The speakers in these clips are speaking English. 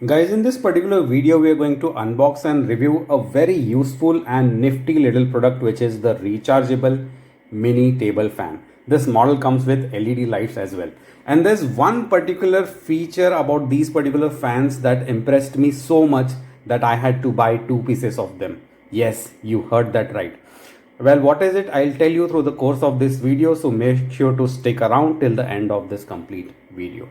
Guys, in this particular video, we are going to unbox and review a very useful and nifty little product, which is the rechargeable mini table fan. This model comes with LED lights as well. And there's one particular feature about these particular fans that impressed me so much that I had to buy two pieces of them. Yes, you heard that right. Well, what is it? I'll tell you through the course of this video, so make sure to stick around till the end of this complete video.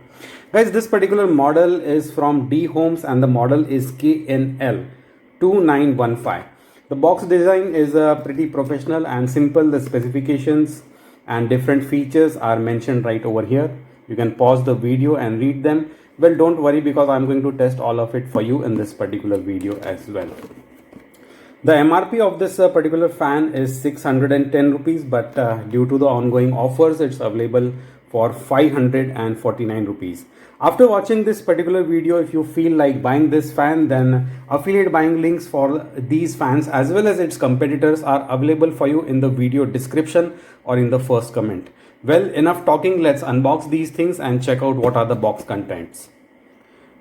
Guys, this particular model is from D Homes and the model is KN-L2915. The box design is pretty professional and simple. The specifications and different features are mentioned right over here. You can pause the video and read them. Well, don't worry, because I'm going to test all of it for you in this particular video as well. The MRP of this particular fan is 610 rupees, but due to the ongoing offers, it's available for 549 rupees. After watching this particular video, if you feel like buying this fan, then affiliate buying links for these fans as well as its competitors are available for you in the video description or in the first comment. Well, enough talking, let's unbox these things and check out what are the box contents.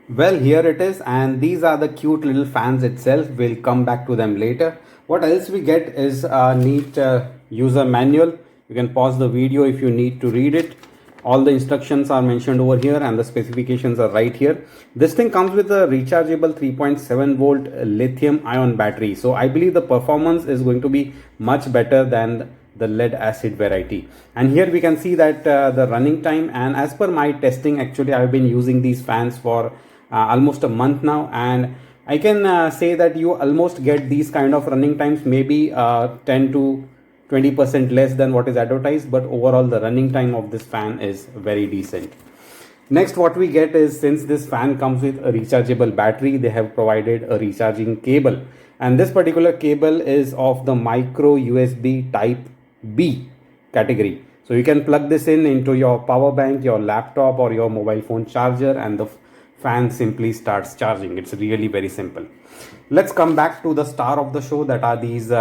Well, here it is, and these are the cute little fans itself. We'll come back to them later. What else we get is a neat user manual. You can pause the video if you need to read it. All the instructions are mentioned over here and the specifications are right here. This thing comes with a rechargeable 3.7 volt lithium ion battery. So I believe the performance is going to be much better than the lead acid variety. And here we can see that the running time, and as per my testing, actually I've been using these fans for almost a month now, and I can say that you almost get these kind of running times, maybe 10 to 20% less than what is advertised, but overall the running time of this fan is very decent. Next, what we get is, since this fan comes with a rechargeable battery, they have provided a recharging cable, and this particular cable is of the micro USB type B category. So you can plug this in into your power bank, your laptop or your mobile phone charger, and the fan simply starts charging. It's really very simple. Let's come back to the star of the show, that are these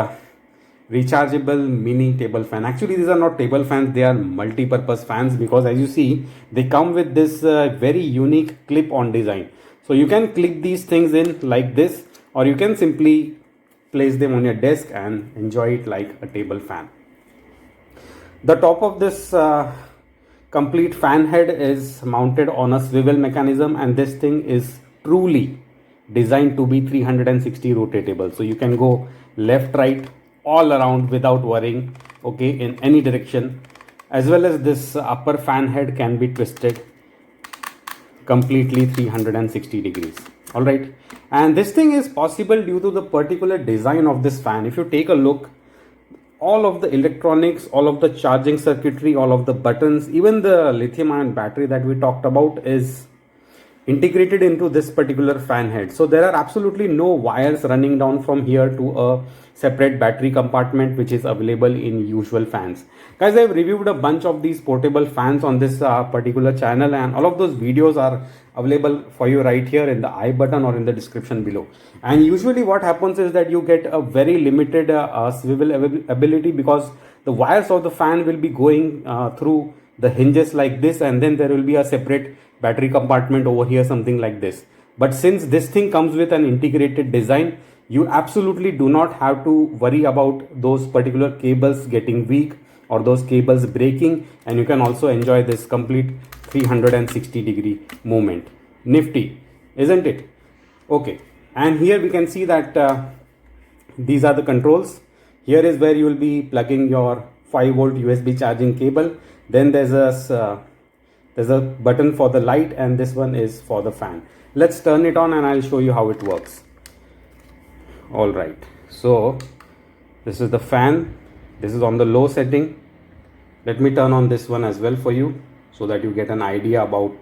rechargeable mini table fan. Actually, these are not table fans, they are multi-purpose fans, because as you see, they come with this very unique clip-on design. So you can clip these things in like this, or you can simply place them on your desk and enjoy it like a table fan. The top of this complete fan head is mounted on a swivel mechanism, and this thing is truly designed to be 360 rotatable. So you can go left, right, all around without worrying, okay, in any direction. As well as this upper fan head can be twisted completely 360 degrees. All right, and this thing is possible due to the particular design of this fan. If you take a look, all of the electronics, all of the charging circuitry, all of the buttons, even the lithium ion battery that we talked about is integrated into this particular fan head. So there are absolutely no wires running down from here to a separate battery compartment, which is available in usual fans. Guys, I've reviewed a bunch of these portable fans on this particular channel, and all of those videos are available for you right here in the I button or in the description below. And usually what happens is that you get a very limited swivel ability, because the wires of the fan will be going through the hinges like this, and then there will be a separate battery compartment over here, something like this. But since this thing comes with an integrated design, you absolutely do not have to worry about those particular cables getting weak or those cables breaking, and you can also enjoy this complete 360 degree movement. Nifty, isn't it? Okay, and here we can see that these are the controls. Here is where you will be plugging your 5 volt USB charging cable. Then there's a button for the light, and this one is for the fan. Let's turn it on and I'll show you how it works. All right, so this is the fan. This is on the low setting. Let me turn on this one as well for you, so that you get an idea about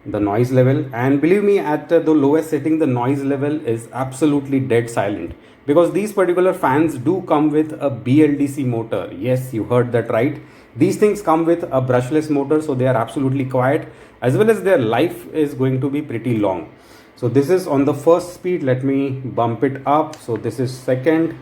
the noise level. And believe me, at the lowest setting, the noise level is absolutely dead silent, because these particular fans do come with a BLDC motor. Yes, you heard that right. These things come with a brushless motor, so they are absolutely quiet, as well as their life is going to be pretty long. So this is on the first speed. Let me bump it up. So this is second.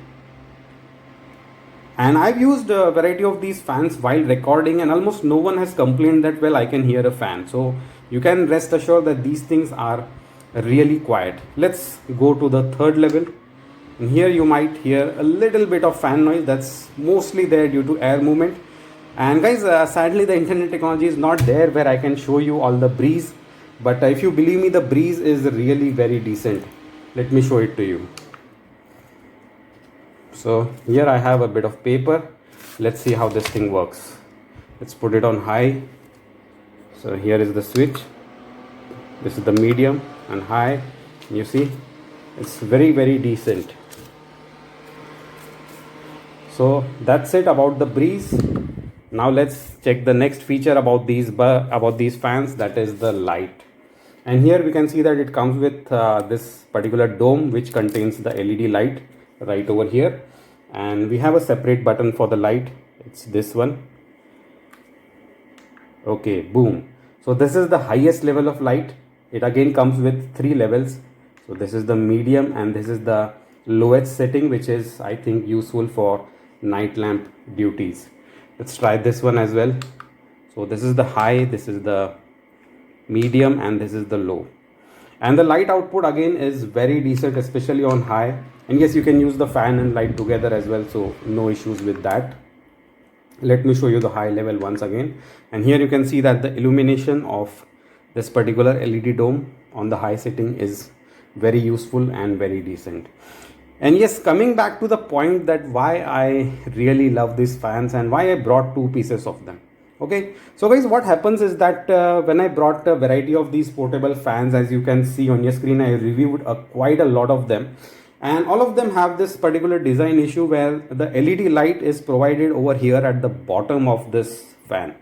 And I've used a variety of these fans while recording, and almost no one has complained that, well, I can hear a fan. So you can rest assured that these things are really quiet. Let's go to the third level. And here you might hear a little bit of fan noise. That's mostly there due to air movement. And guys, sadly the internet technology is not there where I can show you all the breeze. But if you believe me, the breeze is really very decent. Let me show it to you. So here I have a bit of paper. Let's see how this thing works. Let's put it on high. So here is the switch. This is the medium and high. You see, it's very, very decent. So that's it about the breeze. Now let's check the next feature about these fans, that is the light. And here we can see that it comes with this particular dome which contains the LED light right over here. And we have a separate button for the light. It's this one. Okay, boom. So this is the highest level of light. It again comes with 3 levels. So this is the medium and this is the lowest setting, which is I think useful for night lamp duties. Let's try this one as well. So this is the high, this is the medium and this is the low. And the light output again is very decent, especially on high. And yes, you can use the fan and light together as well, so no issues with that. Let me show you the high level once again. And here you can see that the illumination of this particular LED dome on the high setting is very useful and very decent. And yes, coming back to the point that why I really love these fans and why I brought 2 pieces of them. Okay, so guys, what happens is that when I brought a variety of these portable fans, as you can see on your screen, I reviewed quite a lot of them. And all of them have this particular design issue where the LED light is provided over here at the bottom of this fan.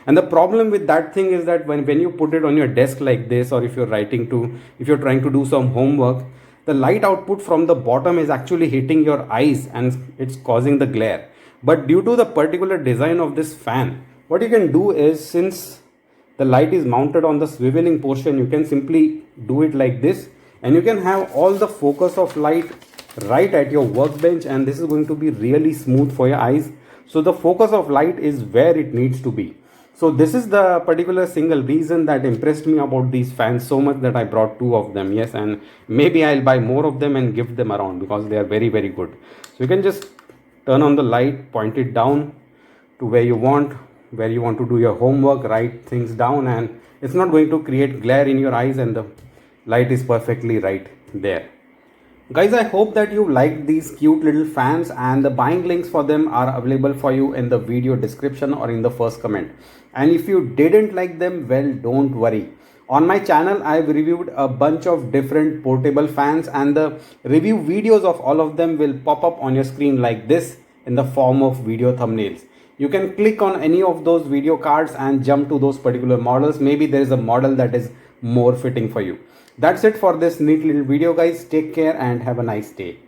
And the problem with that thing is that when you put it on your desk like this, or if you're trying to do some homework, the light output from the bottom is actually hitting your eyes and it's causing the glare. But due to the particular design of this fan, what you can do is, since the light is mounted on the swiveling portion, you can simply do it like this. And you can have all the focus of light right at your workbench, and this is going to be really smooth for your eyes. So the focus of light is where it needs to be. So this is the particular single reason that impressed me about these fans so much that I brought 2 of them. Yes, and maybe I'll buy more of them and give them around because they are very, very good. So you can just turn on the light, point it down to where you want to do your homework, write things down, and it's not going to create glare in your eyes, and the light is perfectly right there. Guys, I hope that you liked these cute little fans, and the buying links for them are available for you in the video description or in the first comment. And if you didn't like them, well, don't worry. On my channel, I've reviewed a bunch of different portable fans, and the review videos of all of them will pop up on your screen like this in the form of video thumbnails. You can click on any of those video cards and jump to those particular models. Maybe there is a model that is more fitting for you. That's it for this neat little video, guys. Take care and have a nice day.